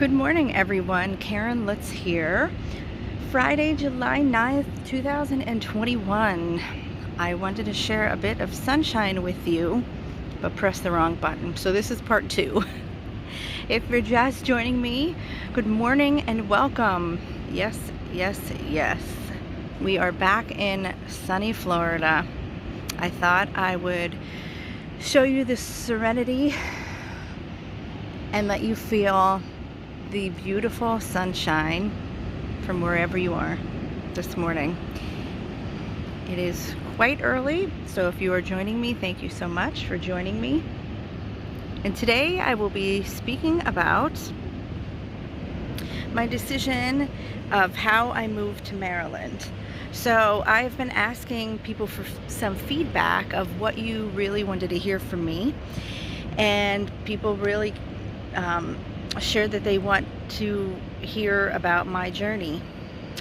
Good morning, everyone. Caryn Lutz here. Friday, July 9th, 2021. I wanted to share a bit of sunshine with you, but pressed the wrong button. So this is part 2. If you're just joining me, good morning and welcome. Yes, yes, yes. We are back in sunny Florida. I thought I would show you the serenity and let you feel the beautiful sunshine from wherever you are this morning. It is quite early, so if you are joining me, thank you so much for joining me. And today I will be speaking about my decision of how I moved to Maryland. So I've been asking people for some feedback of what you really wanted to hear from me, and people really shared that they want to hear about my journey.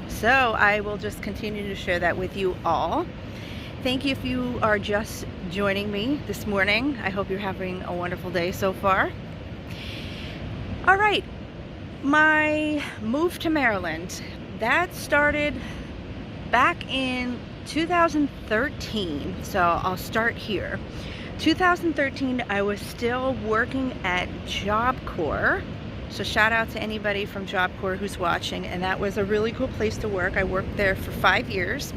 So I will just continue to share that with you all. Thank you if you are just joining me this morning. I hope you're having a wonderful day so far. All right, my move to Maryland, that started back in 2013. So I'll start here. 2013, I was still working at Job Corps. So shout out to anybody from Job Corps who's watching, and that was a really cool place to work. I worked there for 5 years.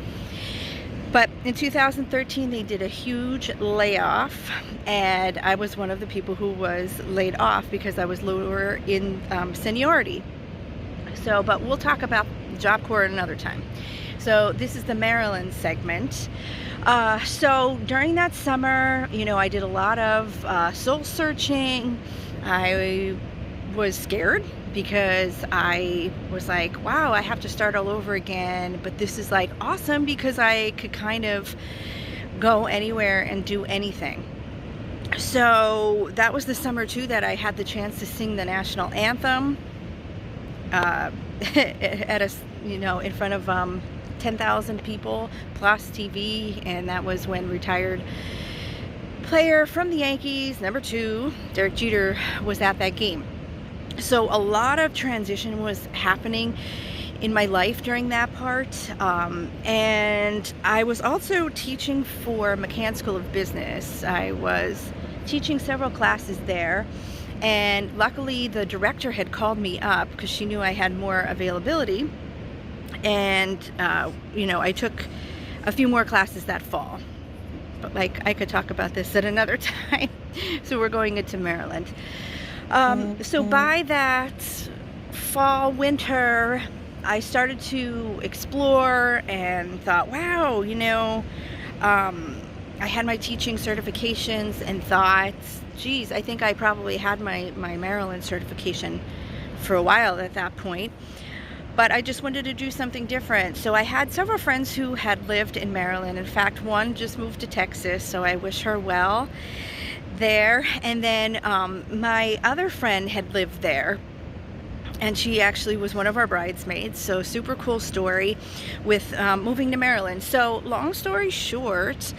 But in 2013, they did a huge layoff, and I was one of the people who was laid off because I was lower in seniority. So, but we'll talk about Job Corps another time. So this is the Maryland segment. So during that summer, I did a lot of soul searching. I was scared because I was like, wow, I have to start all over again, but this is like awesome because I could kind of go anywhere and do anything. So that was the summer too that I had the chance to sing the national anthem at a, in front of 10,000 people plus TV, and that was when retired player from the Yankees, number 2, Derek Jeter, was at that game. So a lot of transition was happening in my life during that part, and I was also teaching for McCann School of Business. I was teaching several classes there, and luckily the director had called me up because she knew I had more availability, and I took a few more classes that fall, but I could talk about this at another time. So we're going into Maryland. So by that fall, winter, I started to explore and thought, wow, I had my teaching certifications and thought, geez, I think I probably had my Maryland certification for a while at that point. But I just wanted to do something different. So I had several friends who had lived in Maryland. In fact, one just moved to Texas, so I wish her well there. And then my other friend had lived there, and she actually was one of our bridesmaids. So super cool story with moving to Maryland. So long story short,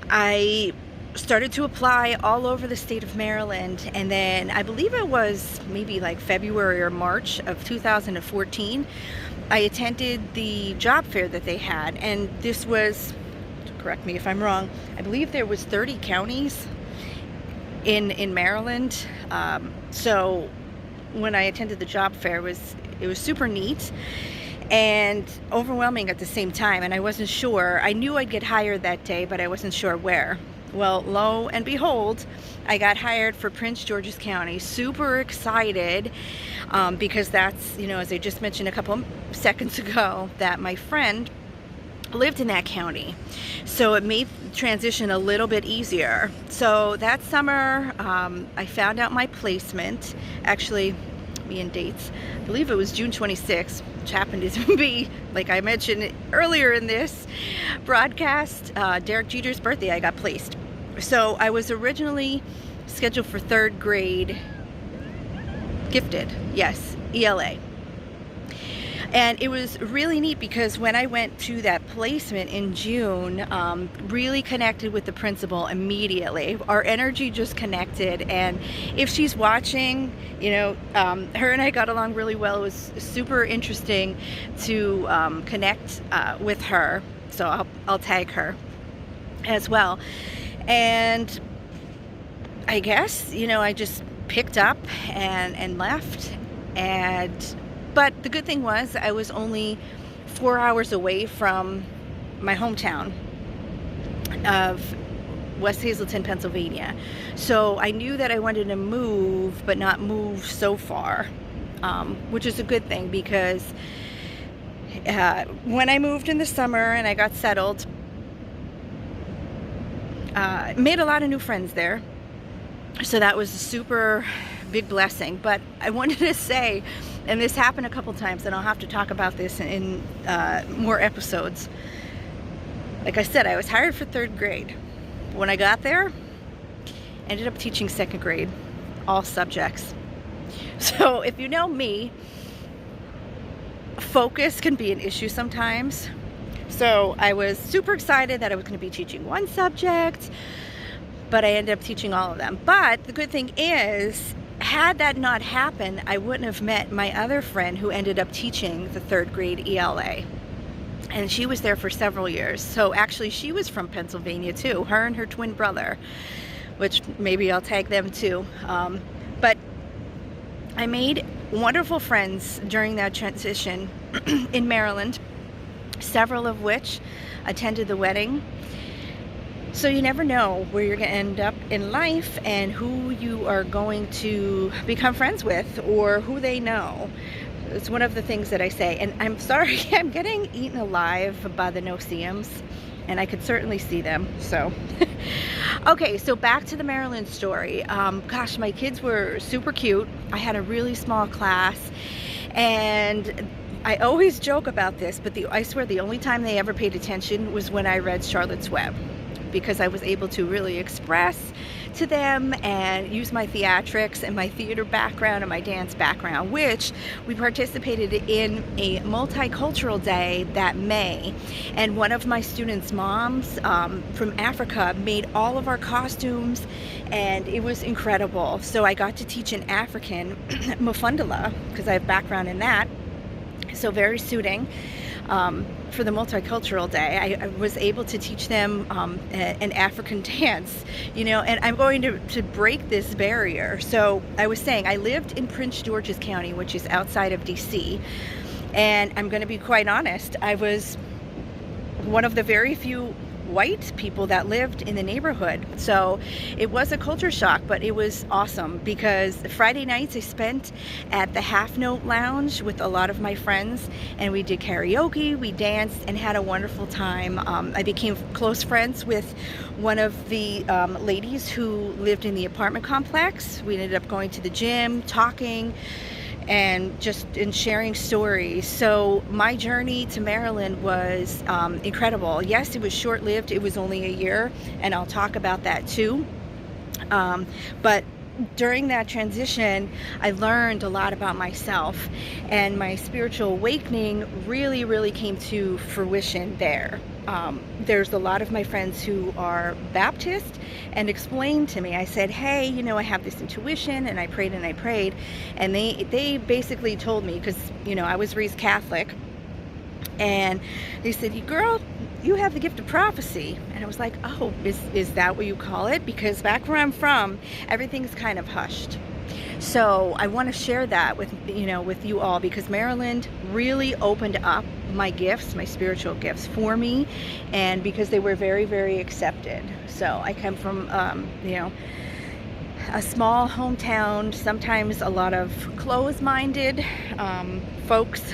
I started to apply all over the state of Maryland, and then I believe it was maybe like February or March of 2014, I attended the job fair that they had, and this was, correct me if I'm wrong, I believe there was 30 counties in Maryland. So when I attended the job fair, it was super neat and overwhelming at the same time, and I wasn't sure. I knew I'd get hired that day, but I wasn't sure where. Well, lo and behold, I got hired for Prince George's County. Super excited because that's, as I just mentioned a couple seconds ago, that my friend lived in that county. So it made transition a little bit easier. So that summer, I found out my placement. Actually, me and dates, I believe it was June 26th, which happened to be, like I mentioned earlier in this broadcast, Derek Jeter's birthday. I got placed. So I was originally scheduled for 3rd grade gifted, yes, ELA. And it was really neat because when I went to that placement in June, really connected with the principal immediately. Our energy just connected, and if she's watching, her and I got along really well. It was super interesting to connect with her, so I'll tag her as well. And I guess, I just picked up and left. But the good thing was I was only 4 hours away from my hometown of West Hazelton, Pennsylvania. So I knew that I wanted to move, but not move so far, which is a good thing, because when I moved in the summer and I got settled, made a lot of new friends there. So that was a super big blessing. But I wanted to say, and this happened a couple times, and I'll have to talk about this in more episodes. Like I said, I was hired for 3rd grade. When I got there, I ended up teaching 2nd grade, all subjects. So if you know me, focus can be an issue sometimes. So I was super excited that I was going to be teaching one subject, but I ended up teaching all of them. But the good thing is, had that not happened, I wouldn't have met my other friend who ended up teaching the 3rd grade ELA. And she was there for several years. So actually she was from Pennsylvania too, her and her twin brother, which maybe I'll tag them too. But I made wonderful friends during that transition in Maryland, several of which attended the wedding. So you never know where you're going to end up in life and who you are going to become friends with, or who they know. It's one of the things that I say. And I'm sorry, I'm getting eaten alive by the no-see-ums, and I could certainly see them. So, okay, so back to the Maryland story. Gosh, my kids were super cute. I had a really small class, and I always joke about this, but I swear the only time they ever paid attention was when I read Charlotte's Web, because I was able to really express to them and use my theatrics and my theater background and my dance background, which we participated in a multicultural day that May. And one of my students' moms from Africa made all of our costumes, and it was incredible. So I got to teach an African Mufundala, because I have background in that. So very suiting. For the multicultural day, I was able to teach them an African dance, and I'm going to break this barrier. So I was saying, I lived in Prince George's County, which is outside of DC, and I'm going to be quite honest, I was one of the very few white people that lived in the neighborhood. So it was a culture shock, but it was awesome, because Friday nights I spent at the Half Note Lounge with a lot of my friends, and we did karaoke, we danced, and had a wonderful time. I became close friends with one of the ladies who lived in the apartment complex. We ended up going to the gym, talking, and just in sharing stories. So my journey to Maryland was incredible. Yes, it was short-lived. It was only a year, and I'll talk about that too. But during that transition, I learned a lot about myself, and my spiritual awakening really, really came to fruition there. There's a lot of my friends who are Baptist, and explained to me, I said, hey, I have this intuition, and I prayed and I prayed, and they basically told me, because I was raised Catholic, and they said, girl, you have the gift of prophecy. And I was like, oh, is that what you call it? Because back where I'm from, everything's kind of hushed. So I want to share that with you all, because Maryland really opened up my gifts, my spiritual gifts for me, and because they were very, very accepted. So I come from a small hometown, sometimes a lot of closed-minded folks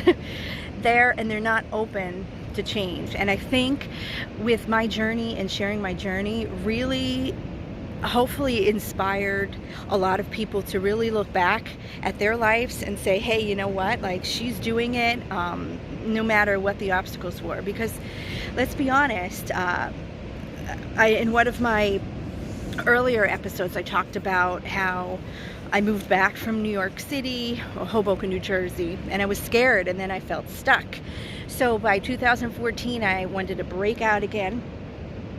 there, and they're not open to change. And I think with my journey and sharing my journey, really hopefully inspired a lot of people to really look back at their lives and say, hey, you know what, like, she's doing it no matter what the obstacles were. Because let's be honest, in one of my earlier episodes I talked about how I moved back from New York City, or Hoboken, New Jersey, and I was scared, and then I felt stuck. So by 2014, I wanted to break out again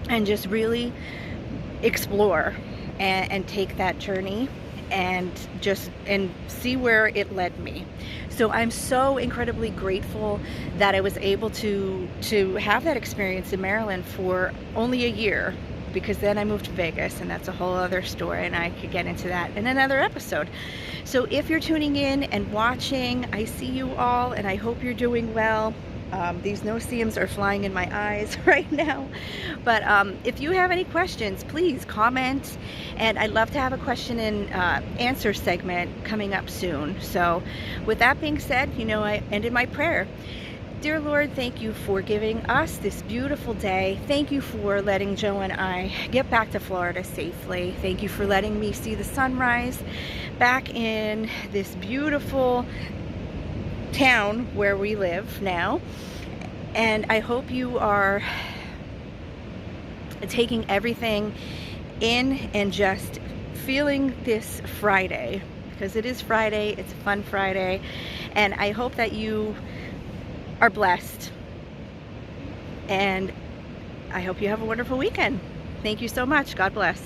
and just really explore and take that journey and see where it led me. So I'm so incredibly grateful that I was able to have that experience in Maryland for only a year, because then I moved to Vegas, and that's a whole other story, and I could get into that in another episode. So if you're tuning in and watching, I see you all, and I hope you're doing well. These no-see-ums are flying in my eyes right now. But if you have any questions, please comment. And I'd love to have a question and answer segment coming up soon. So with that being said, I ended my prayer. Dear Lord, thank you for giving us this beautiful day. Thank you for letting Joe and I get back to Florida safely. Thank you for letting me see the sunrise back in this beautiful town where we live now. And I hope you are taking everything in and just feeling this Friday, because it is Friday. It's a fun Friday, and I hope that you are blessed, and I hope you have a wonderful weekend. Thank you so much. God bless.